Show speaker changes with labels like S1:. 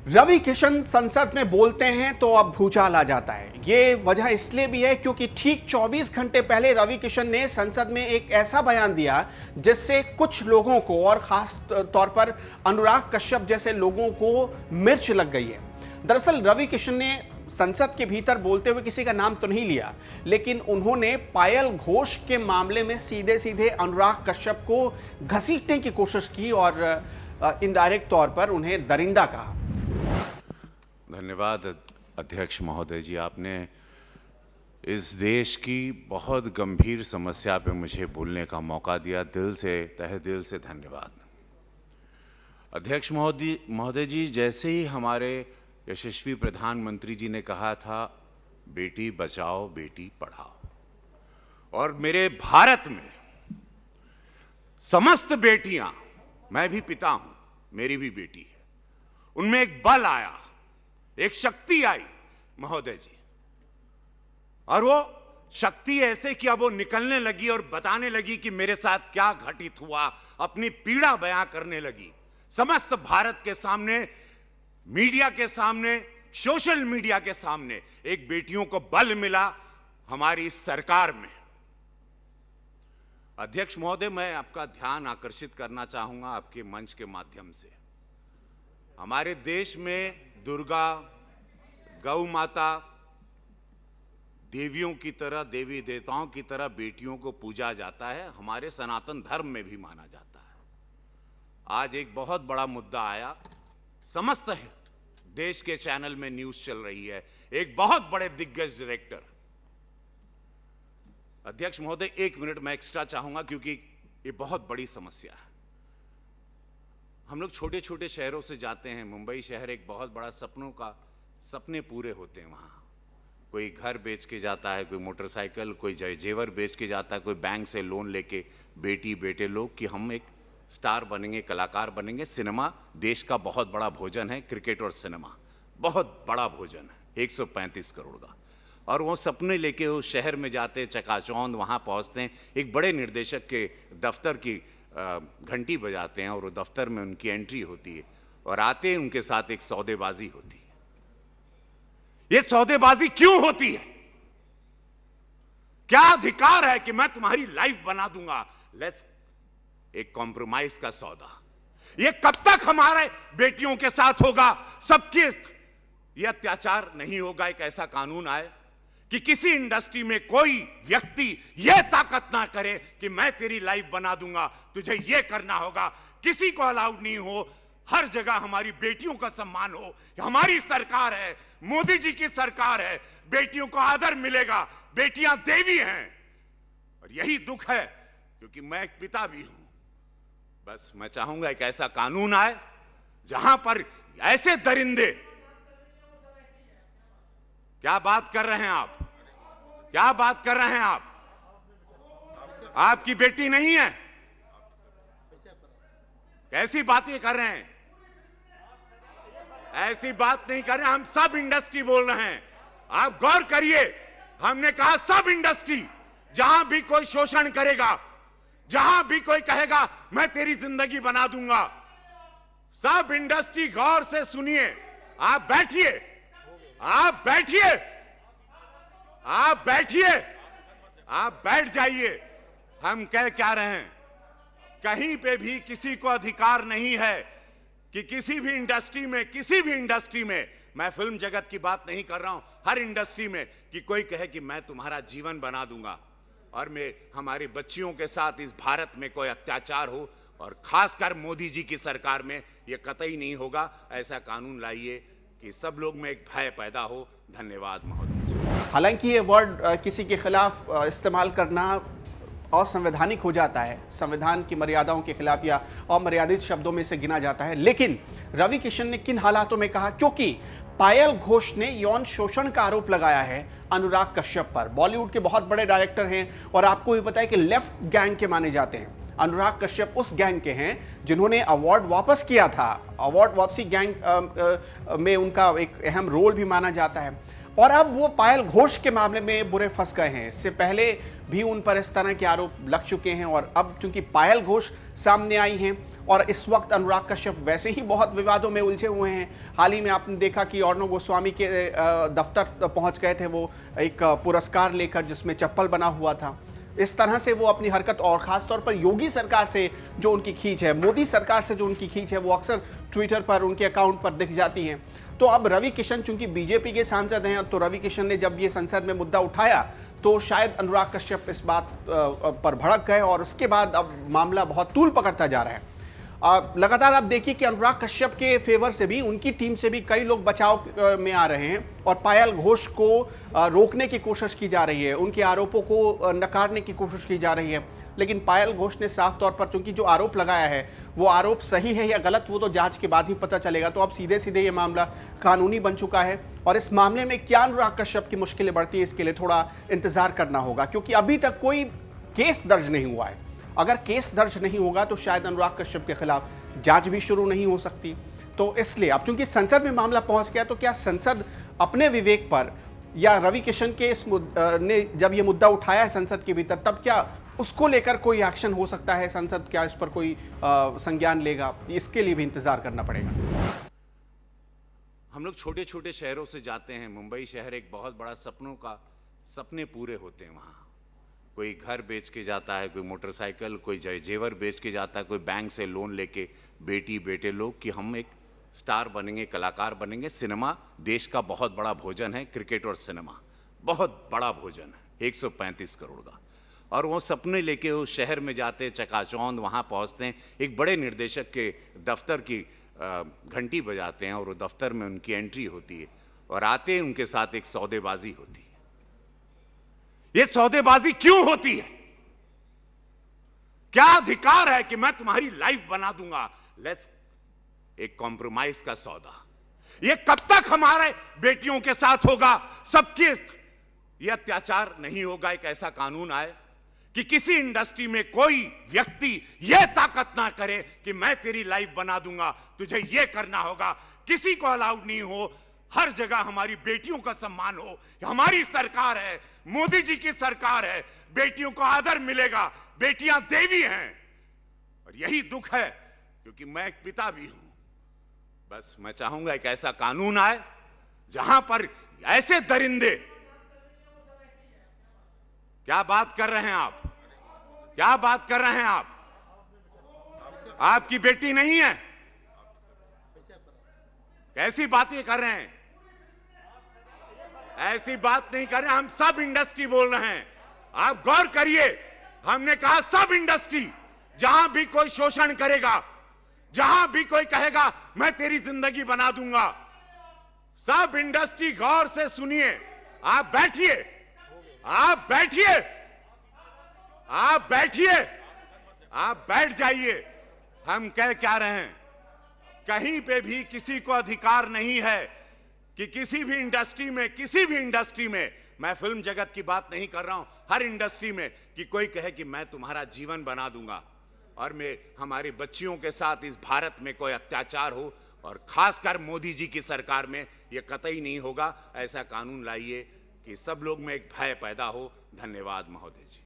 S1: रवि किशन संसद में बोलते हैं तो अब भूचाल आ जाता है। ये वजह इसलिए भी है क्योंकि ठीक 24 घंटे पहले रवि किशन ने संसद में एक ऐसा बयान दिया जिससे कुछ लोगों को और खास तौर पर अनुराग कश्यप जैसे लोगों को मिर्च लग गई है। दरअसल रवि किशन ने संसद के भीतर बोलते हुए किसी का नाम तो नहीं लिया, लेकिन उन्होंने पायल घोष के मामले में सीधे सीधे अनुराग कश्यप को घसीटने की कोशिश की और इनडायरेक्ट तौर पर उन्हें दरिंदा कहा।
S2: धन्यवाद अध्यक्ष महोदय जी, आपने इस देश की बहुत गंभीर समस्या पे मुझे बोलने का मौका दिया। दिल से, तहे दिल से धन्यवाद। अध्यक्ष महोदय जी, जैसे ही हमारे यशस्वी प्रधानमंत्री जी ने कहा था बेटी बचाओ बेटी पढ़ाओ, और मेरे भारत में समस्त बेटियां, मैं भी पिता हूं, मेरी भी बेटी है, उनमें एक बल आया, एक शक्ति आई महोदय जी, और वो शक्ति ऐसे कि अब वो निकलने लगी और बताने लगी कि मेरे साथ क्या घटित हुआ, अपनी पीड़ा बयां करने लगी समस्त भारत के सामने, मीडिया के सामने, सोशल मीडिया के सामने। एक बेटियों को बल मिला हमारी सरकार में। अध्यक्ष महोदय, मैं आपका ध्यान आकर्षित करना चाहूंगा आपके मंच के माध्यम से। हमारे देश में दुर्गा, गौ माता, देवियों की तरह, देवी देवताओं की तरह बेटियों को पूजा जाता है। हमारे सनातन धर्म में भी माना जाता है। आज एक बहुत बड़ा मुद्दा आया, समस्त देश के चैनल में न्यूज़ चल रही है, एक बहुत बड़े दिग्गज डायरेक्टर। अध्यक्ष महोदय, 1 मिनट मैं एक्स्ट्रा चाहूंगा क्योंकि ये बहुत बड़ी समस्या है। हम लोग छोटे छोटे शहरों से जाते हैं। मुंबई शहर एक बहुत बड़ा सपने पूरे होते हैं। वहाँ कोई घर बेच के जाता है, कोई मोटरसाइकिल, कोई जेवर बेच के जाता है, कोई बैंक से लोन लेके बेटी बेटे लोग कि हम एक स्टार बनेंगे, कलाकार बनेंगे। सिनेमा देश का बहुत बड़ा भोजन है, क्रिकेट और सिनेमा बहुत बड़ा भोजन है, 135 करोड़ का। और वो सपने लेके वो शहर में जाते, चकाचौंध वहाँ पहुँचते हैं, एक बड़े निर्देशक के दफ्तर की घंटी बजाते हैं और वो दफ्तर में उनकी एंट्री होती है और आते हैं, उनके साथ एक सौदेबाजी होती है। ये सौदेबाजी क्यों होती है? क्या अधिकार है कि मैं तुम्हारी लाइफ बना दूंगा? लेट्स एक कॉम्प्रोमाइज का सौदा। ये कब तक हमारे बेटियों के साथ होगा? सबके ये अत्याचार नहीं होगा। एक ऐसा कानून आए कि किसी इंडस्ट्री में कोई व्यक्ति यह ताकत ना करे कि मैं तेरी लाइफ बना दूंगा, तुझे यह करना होगा। किसी को अलाउड नहीं हो। हर जगह हमारी बेटियों का सम्मान हो। हमारी सरकार है, मोदी जी की सरकार है, बेटियों को आदर मिलेगा। बेटियां देवी हैं और यही दुख है क्योंकि मैं एक पिता भी हूं। बस मैं चाहूंगा एक ऐसा कानून आए जहां पर ऐसे दरिंदे, क्या बात कर रहे हैं आप? क्या बात कर रहे हैं आप? आपकी बेटी नहीं है? कैसी बातें कर रहे हैं? ऐसी बात नहीं कर रहे। हम सब इंडस्ट्री बोल रहे हैं। आप गौर करिए, हमने कहा सब इंडस्ट्री। जहां भी कोई शोषण करेगा, जहां भी कोई कहेगा मैं तेरी जिंदगी बना दूंगा, सब इंडस्ट्री गौर से सुनिए। आप बैठिए, आप बैठिए, आप बैठिए, आप बैठ जाइए। हम कह क्या रहे हैं? कहीं पे भी किसी को अधिकार नहीं है कि किसी भी इंडस्ट्री में, मैं फिल्म जगत की बात नहीं कर रहा हूं, हर इंडस्ट्री में, कि कोई कहे कि मैं तुम्हारा जीवन बना दूंगा और मैं हमारी बच्चियों के साथ इस भारत में कोई अत्याचार हो। और खासकर मोदी जी की सरकार में यह कतई नहीं होगा। ऐसा कानून लाइए कि सब लोग में एक भय पैदा हो। धन्यवाद महोदय।
S1: हालांकि ये वर्ड किसी के खिलाफ इस्तेमाल करना असंवैधानिक हो जाता है, संविधान की मर्यादाओं के खिलाफ या अमर्यादित शब्दों में से गिना जाता है। लेकिन रवि किशन ने किन हालातों में कहा? क्योंकि पायल घोष ने यौन शोषण का आरोप लगाया है अनुराग कश्यप पर। बॉलीवुड के बहुत बड़े डायरेक्टर हैं और आपको भी पता है कि लेफ्ट गैंग के माने जाते हैं। अनुराग कश्यप उस गैंग के हैं जिन्होंने अवार्ड वापस किया था। अवार्ड वापसी गैंग में उनका एक अहम रोल भी माना जाता है। और अब वो पायल घोष के मामले में बुरे फंस गए हैं। इससे पहले भी उन पर इस तरह के आरोप लग चुके हैं और अब चूंकि पायल घोष सामने आई हैं और इस वक्त अनुराग कश्यप वैसे ही बहुत विवादों में उलझे हुए हैं। हाल ही में आपने देखा कि अर्णव गोस्वामी के दफ्तर पहुंच गए थे वो एक पुरस्कार लेकर जिसमें चप्पल बना हुआ था। इस तरह से वो अपनी हरकत, और खासतौर पर योगी सरकार से जो उनकी खींच है, मोदी सरकार से जो उनकी खींच है, वो अक्सर ट्विटर पर उनके अकाउंट पर दिख जाती है। तो अब रवि किशन चूंकि बीजेपी के सांसद हैं, तो रवि किशन ने जब ये संसद में मुद्दा उठाया तो शायद अनुराग कश्यप इस बात पर भड़क गए और उसके बाद अब मामला बहुत तूल पकड़ता जा रहा है। लगातार आप देखिए कि अनुराग कश्यप के फेवर से भी, उनकी टीम से भी कई लोग बचाव में आ रहे हैं और पायल घोष को रोकने की कोशिश की जा रही है, उनके आरोपों को नकारने की कोशिश की जा रही है। लेकिन पायल घोष ने साफ तौर पर, चूंकि जो आरोप लगाया है वो आरोप सही है या गलत, वो तो जांच के बाद ही पता चलेगा। तो अब सीधे सीधे ये मामला कानूनी बन चुका है और इस मामले में क्या अनुराग कश्यप की मुश्किलें बढ़ती है, इसके लिए थोड़ा इंतजार करना होगा, क्योंकि अभी तक कोई केस दर्ज नहीं हुआ है। अगर केस दर्ज नहीं होगा तो शायद अनुराग कश्यप के खिलाफ जांच भी शुरू नहीं हो सकती। तो इसलिए अब चूंकि संसद में मामला पहुंच गया, तो क्या संसद अपने विवेक पर, या रवि किशन के ने जब ये मुद्दा उठाया है संसद के भीतर, तब क्या उसको लेकर कोई एक्शन हो सकता है? संसद क्या इस पर कोई संज्ञान लेगा? इसके लिए भी इंतजार करना पड़ेगा।
S2: हम लोग छोटे छोटे शहरों से जाते हैं। मुंबई शहर एक बहुत बड़ा सपने पूरे होते हैं। वहाँ कोई घर बेच के जाता है, कोई मोटरसाइकिल, कोई जेवर बेच के जाता है, कोई बैंक से लोन लेके, बेटी बेटे लोग, कि हम एक स्टार बनेंगे, कलाकार बनेंगे। सिनेमा देश का बहुत बड़ा भोजन है। क्रिकेट और सिनेमा बहुत बड़ा भोजन है, 135 करोड़ का। और वो सपने लेके उस शहर में जाते हैं, चकाचौंध वहाँ पहुँचते हैं, एक बड़े निर्देशक के दफ्तर की घंटी बजाते हैं और वो दफ्तर में उनकी एंट्री होती है और आते हैं, उनके साथ एक सौदेबाजी होती है। ये सौदेबाजी क्यों होती है? क्या अधिकार है कि मैं तुम्हारी लाइफ बना दूंगा? लेट्स एक कॉम्प्रोमाइज का सौदा। ये कब तक हमारे बेटियों के साथ होगा? सबके ये अत्याचार नहीं होगा। एक ऐसा कानून आए कि किसी इंडस्ट्री में कोई व्यक्ति यह ताकत ना करे कि मैं तेरी लाइफ बना दूंगा, तुझे यह करना होगा। किसी को अलाउड नहीं हो। हर जगह हमारी बेटियों का सम्मान हो। हमारी सरकार है, मोदी जी की सरकार है, बेटियों को आदर मिलेगा। बेटियां देवी हैं और यही दुख है, क्योंकि मैं एक पिता भी हूं। बस मैं चाहूंगा एक ऐसा कानून आए जहां पर ऐसे दरिंदे। क्या बात कर रहे हैं आप? क्या बात कर रहे हैं आप? आपकी बेटी नहीं है? कैसी बातें कर रहे हैं? ऐसी बात नहीं कर रहे। हम सब इंडस्ट्री बोल रहे हैं। आप गौर करिए, हमने कहा सब इंडस्ट्री। जहां भी कोई शोषण करेगा, जहां भी कोई कहेगा मैं तेरी जिंदगी बना दूंगा, सब इंडस्ट्री गौर से सुनिए। आप बैठिए, आप बैठिए, आप बैठिए, आप बैठ जाइए। हम कह क्या रहे हैं? कहीं पे भी किसी को अधिकार नहीं है कि किसी भी इंडस्ट्री में, मैं फिल्म जगत की बात नहीं कर रहा हूं, हर इंडस्ट्री में, कि कोई कहे कि मैं तुम्हारा जीवन बना दूंगा और मैं हमारी बच्चियों के साथ इस भारत में कोई अत्याचार हो, और खासकर मोदी जी की सरकार में यह कतई नहीं होगा। ऐसा कानून लाइए कि सब लोग में एक भय पैदा हो। धन्यवाद महोदय जी।